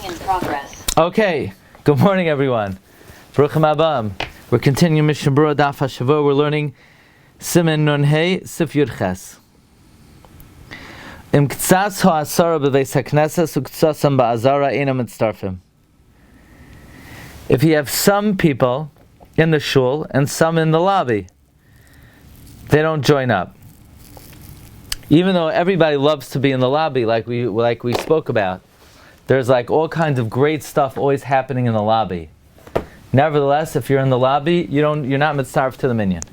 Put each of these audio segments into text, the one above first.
In progress. Okay, good morning everyone. Baruchim Abam. We're continuing Mishna Berura Daf Hashavua. We're learning Siman Nun Hey Sif Yud Ches. Im ktsas ha'asara b'veis haknesses uktsasam ba'azara einam mitztarfim. If you have some people in the shul and some in the lobby, they don't join up. Even though everybody loves to be in the lobby, like we spoke about. There's like all kinds of great stuff always happening in the lobby. Nevertheless, if you're in the lobby, you're not mitzaref to the minyan.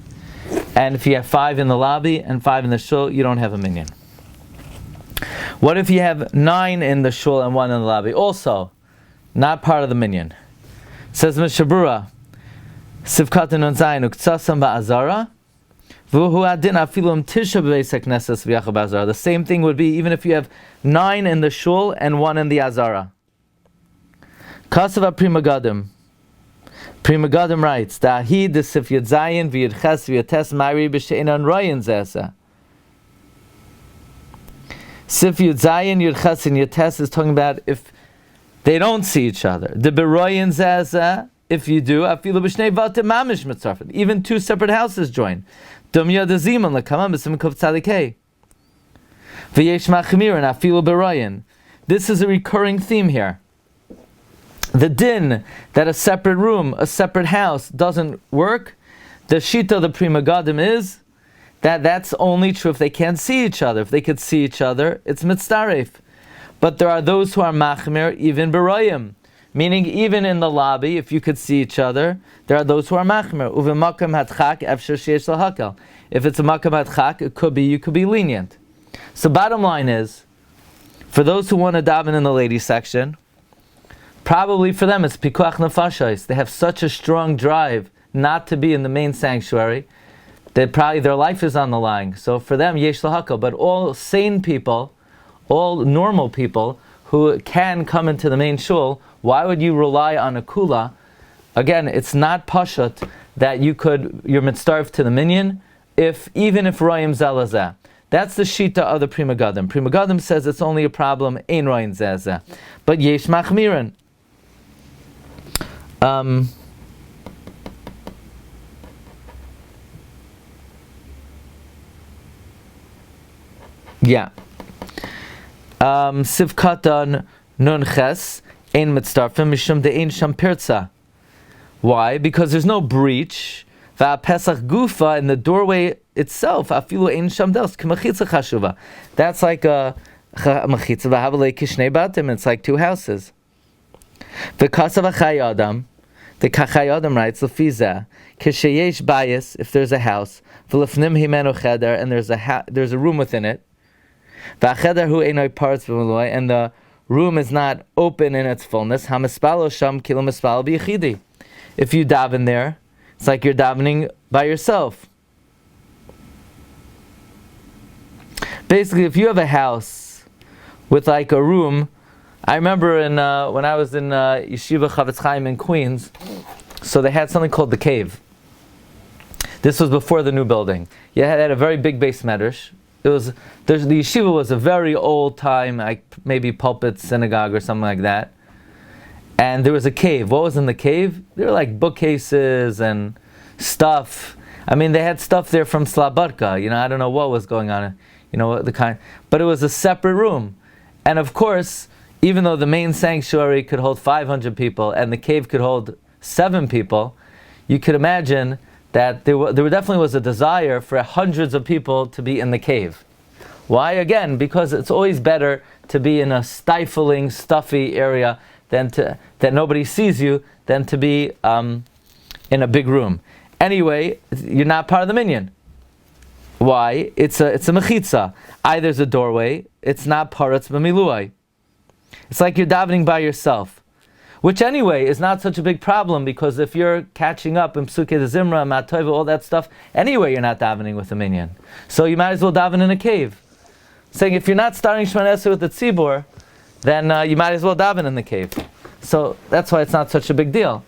And if you have 5 in the lobby and 5 in the shul, you don't have a minyan. What if you have 9 in the shul and 1 in the lobby? Also, not part of the minyan. Says Mishna Berura, Sivkatan on Zayin uktsasam ba'azara. The same thing would be even if you have 9 in the shul and 1 in the azara. Kasava Pri Megadim. Pri Megadim writes, Dahi de Sif Yud Zayin v'Yud Ches v'Yud Tes Ma'ari b'She'enan Royin Zesa. Sif Yud Zayin, Yud Ches, and Yud Tes is talking about if they don't see each other. The Beroyin Zesa, if you do, Afilu b'Shnei Vatim Mamish Mitzarfim. Even 2 separate houses join. Dumya de Siman l'kamam b'sim kov tzadikei. V'yesh machmir and afilu b'royin. This is a recurring theme here. The din that a separate room, a separate house doesn't work. The shita of the Pri Megadim is that that's only true if they can't see each other. If they could see each other, it's mitzaref. But there are those who are machmir even b'royim. Meaning, even in the lobby, if you could see each other, there are those who are machmer. Uvemakam hatchak efshar sheyesh lahakel. If it's a makam hatchak, you could be lenient. So, bottom line is, for those who want to daven in the ladies section, probably for them it's pikuach nefashos. They have such a strong drive not to be in the main sanctuary that probably their life is on the line. So for them, yesh lahakel. But all sane people, all normal people who can come into the main shul, why would you rely on a kula? Again, it's not pashut that you're mitzaref to the minyan, even if royim zelazeh. That's the shita of the Pri Megadim. Pri Megadim says it's only a problem ein royim zelazeh, but yesh machmirin. Sivkatan nun ches ein mitzarfim mishum de ein sham pirza. Why? Because there's no breach. Va'pesach gufa in the doorway itself. Afilu ein sham dels k'machitza chashuva. That's like a machitza v'havalei kishnei batim. It's like 2 houses. V'kasav achai adam. The Kachai Adam writes, Lefizah, kisheyesh bayis, if there's a house, v'lefnim himenu cheder, and there's a room within it. V'acheder hu einoi parts v'muloi, and the room is not open in its fullness. Hamispalo sham kilo mispalo b'yichidi. If you daven there, it's like you're davening by yourself. Basically, if you have a house with like a room, I remember when I was in Yeshiva Chavetz Chaim in Queens, so they had something called the cave. This was before the new building. They had a very big base medrash. The yeshiva was a very old time, like maybe pulpit synagogue or something like that. And there was a cave. What was in the cave? There were like bookcases and stuff. I mean, they had stuff there from Slabodka. I don't know what was going on. But it was a separate room. And of course, even though the main sanctuary could hold 500 people and the cave could hold 7 people, you could imagine that there definitely was a desire for hundreds of people to be in the cave. Why? Again, because it's always better to be in a stifling, stuffy area that nobody sees you than to be in a big room. Anyway, you're not part of the minyan. Why? It's a mechitza. Either there's a doorway, it's not paratz b'miluai. It's like you're davening by yourself. Which anyway is not such a big problem, because if you're catching up in Psukei de Zimra, Matova, all that stuff, anyway you're not davening with a minyan. So you might as well daven in a cave. Saying if you're not starting Shemona Esrei with the tzibur, then you might as well daven in the cave. So that's why it's not such a big deal.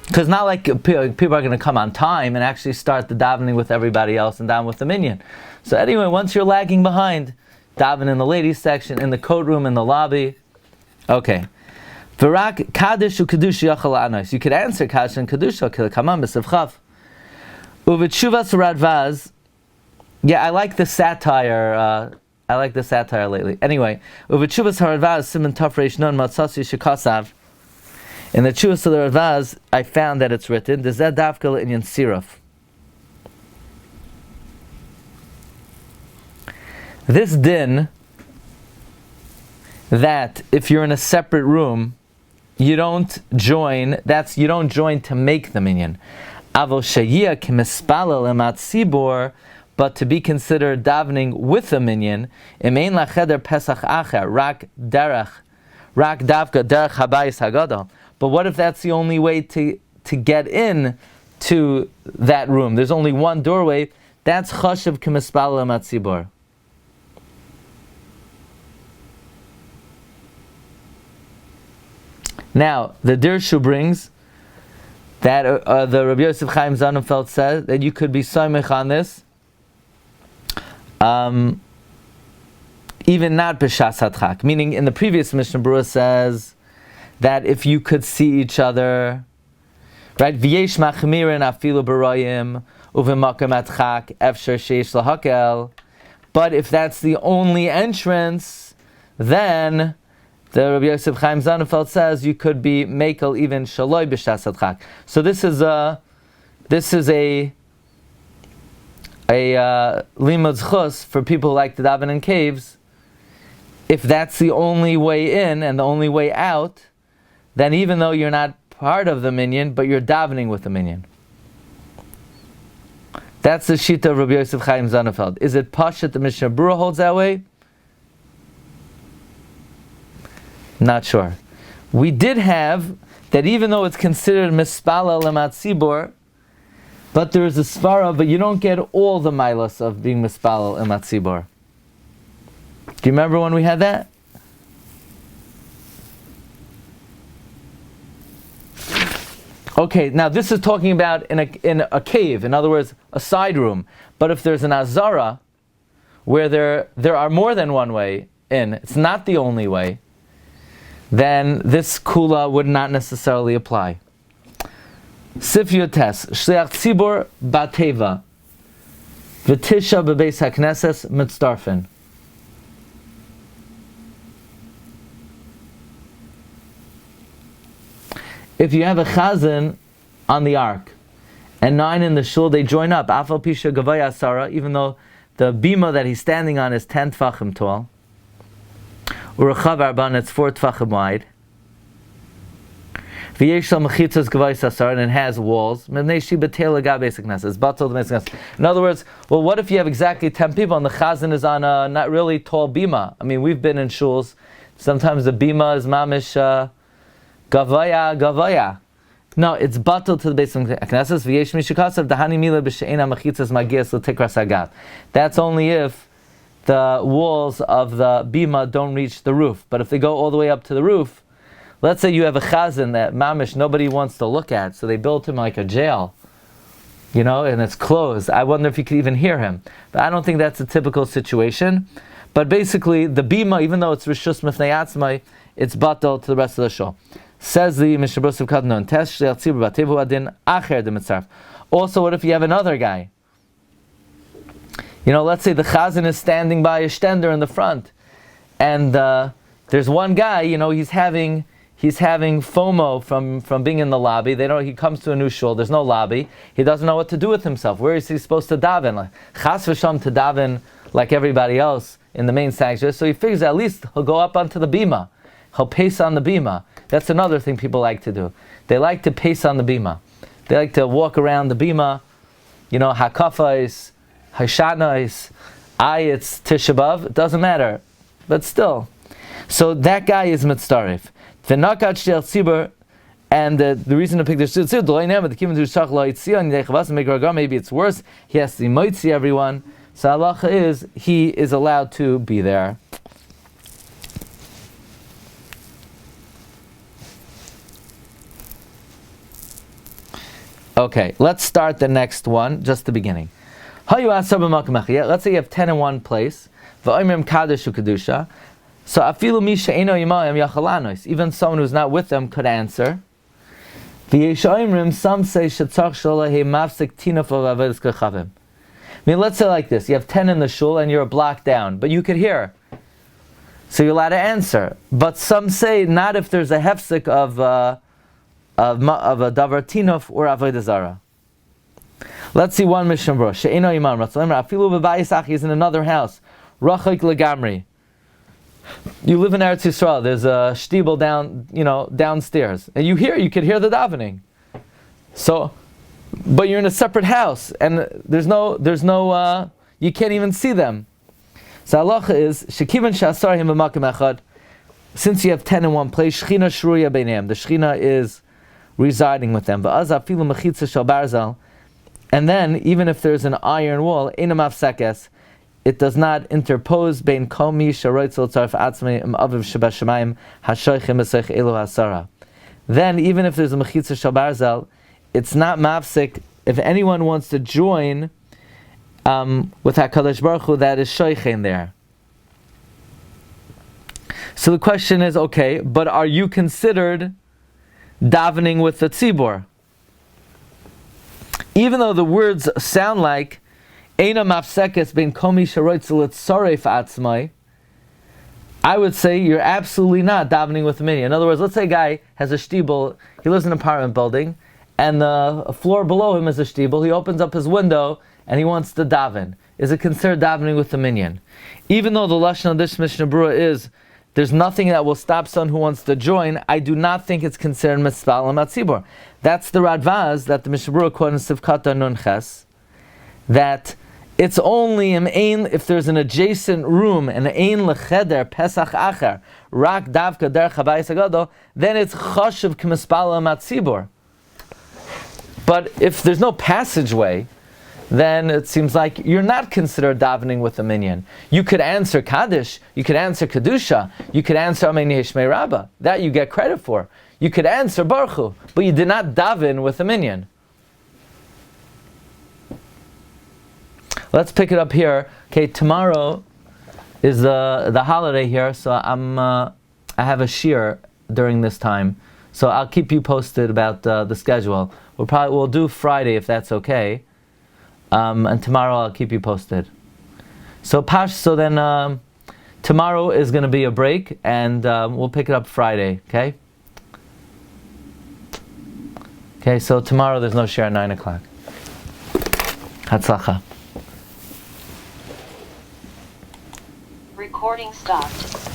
Because not like people are going to come on time and actually start the davening with everybody else and daven with the minyan. So anyway, once you're lagging behind, daven in the ladies section, in the coat room, in the lobby, Okay. V'rak Kaddish u'Kedusha yachal anos. You could answer Kaddish and Kedusha k'kamam b'sevchav. Uv'tshuvas Radvaz. Yeah, I like the satire. I like the satire lately. Anyway, Uv'tshuvas Radvaz Siman Tafresh Nun Matzasi Shekasav. In the Tshuvas of the Radvaz, I found that it's written the Zed Davka Inyan Siruf. This din that if you're in a separate room, you don't join. You don't join to make the minyan. But to be considered davening with the minyan, but what if that's the only way to get in to that room? There's only one doorway. That's chashav k'mispal l'matzibor. Now, the Dirshu brings that the Rabbi Yosef Chaim Sonnenfeld says that you could be soymech on this, even not b'shas hadchak. Meaning, in the previous Mishna Berura says that if you could see each other, right? V'yesh machmirin afilu b'royim uv'makom hadchak efsher sheish lahakel. But if that's the only entrance, then the Rabbi Yosef Chaim Sonnenfeld says you could be mekel even shaloi b'shas hadchak. So this is a limud zchus for people who like to daven in caves. If that's the only way in and the only way out, then even though you're not part of the minyan, but you're davening with the minyan. That's the shita of Rabbi Yosef Chaim Sonnenfeld. Is it pashut the Mishna Berura holds that way? Not sure. We did have that even though it's considered mispala lematzibor, but there is a svara, but you don't get all the milas of being mispala lematzibor. Do you remember when we had that? Okay, now this is talking about in a cave, in other words, a side room. But if there's an azara, where there are more than one way in, it's not the only way, then this kula would not necessarily apply. Sif Yotes, Shliach Tzibor Bateva, V'tisha B'beis HaKnesses Mitzdarfen. If you have a chazan on the ark, and 9 in the shul, they join up, Afal Pisha Gavaya Sara, even though the bima that he's standing on is 10 tfachim tall, Urechav Arban, it's 4 tfachim wide. V'yeshal mechitzas gavai sasar, and it has walls. In other words, well, what if you have exactly 10 people and the chazan is on a not really tall bima? I mean, we've been in shuls. Sometimes the bima is mamish gavaya. No, it's batal to the base of Knesset. V'yesh mishikasav dahani mila b'she'ena mechitzas magias l'tikras agav. That's only if the walls of the bima don't reach the roof. But if they go all the way up to the roof, let's say you have a chazan that mamish nobody wants to look at, so they built him like a jail, and it's closed. I wonder if you could even hear him. But I don't think that's a typical situation. But basically, the bima, even though it's rishus mifnei atzmai, it's batal to the rest of the shul. Says the Mishna Berura Kadnon Tesh Shliach Tzibur Batevu Adin Acher de Mitzarf. Also, what if you have another guy? Let's say the chazan is standing by a stender in the front, and there's one guy. He's having FOMO from being in the lobby. He comes to a new shul. There's no lobby. He doesn't know what to do with himself. Where is he supposed to daven? Chas v'sham to daven like everybody else in the main sanctuary. So he figures at least he'll go up onto the bima. He'll pace on the bima. That's another thing people like to do. They like to pace on the bima. They like to walk around the bima. Hakafais, hashanais, it's Tisha B'Av. It doesn't matter, but still. So that guy is mitzaref. The nakat shel tzibur, and the reason to pick the shel tzibur, maybe it's worse. He has to moitzi everyone. So halacha is he is allowed to be there. Okay, let's start the next one, just the beginning. Let's say you have 10 in one place. So So afilu mi she'eno imayim yachalanos. Even someone who's not with them could answer. V'yeshoimrim, some say shetzach shalahe mafsik tinaf avodas kachavim. I mean, let's say like this: you have 10 in the shul and you're a block down, but you could hear, so you're allowed to answer. But some say not if there's a hefsek of a davar tinaf or avodah zara. Let's see one Mishna Berura. She'eno imam ratzon afilu b'bayis achi is in another house. Rachik legamri. You live in Eretz Yisrael. There's a shtibel downstairs, and you could hear the davening. So, but you're in a separate house, and there's no, you can't even see them. So halacha is shekivan she'asarhim b'makom echad. Since you have 10 in one place, shechina shruya beineim. The shechina is residing with them. V'az afilu mechitza shel barzal. And then, even if there's an iron wall, eina mafsekes, it does not interpose bein kol mi sheroitzel tzarf atzmei im aviv shebashamayim hashoichim esech elu hasara. Then, even if there's a mechitza shel barzal, it's not mafsek if anyone wants to join with HaKadosh Baruch Hu that is shoichen there. So the question is, okay, but are you considered davening with the tzibor? Even though the words sound like Eina mafsekes ben komi sheroitzel tzaref atzmai, I would say you're absolutely not davening with the minyan. In other words, let's say a guy has a shtibel, he lives in an apartment building, and the floor below him is a shtibel, he opens up his window, and he wants to daven. Is it considered davening with the minyan? Even though the lashon of this Mishna Berura is, there's nothing that will stop someone who wants to join, I do not think it's considered mitzvah l'matzibor. That's the Radvaz that the Mishna Berura quoted in Sivkata Nun Ches, that it's only if there's an adjacent room, an ein lecheder pesach acher, rak davka der chabayis agado, then it's chashuv k'mispal l'matzibor. But if there's no passageway, then it seems like you're not considered davening with a minyan. You could answer Kaddish, you could answer Kedusha, you could answer Amen Yeshmei Rabbah. That you get credit for. You could answer Baruch Hu, but you did not daven with a minyan. Let's pick it up here. Okay, tomorrow is the holiday here, so I have a shiur during this time. So I'll keep you posted about the schedule. We'll do Friday if that's okay. And tomorrow I'll keep you posted. So then tomorrow is going to be a break, and we'll pick it up Friday, okay? Okay, so tomorrow there's no shiur at 9 o'clock. Hatzlacha. Recording stopped.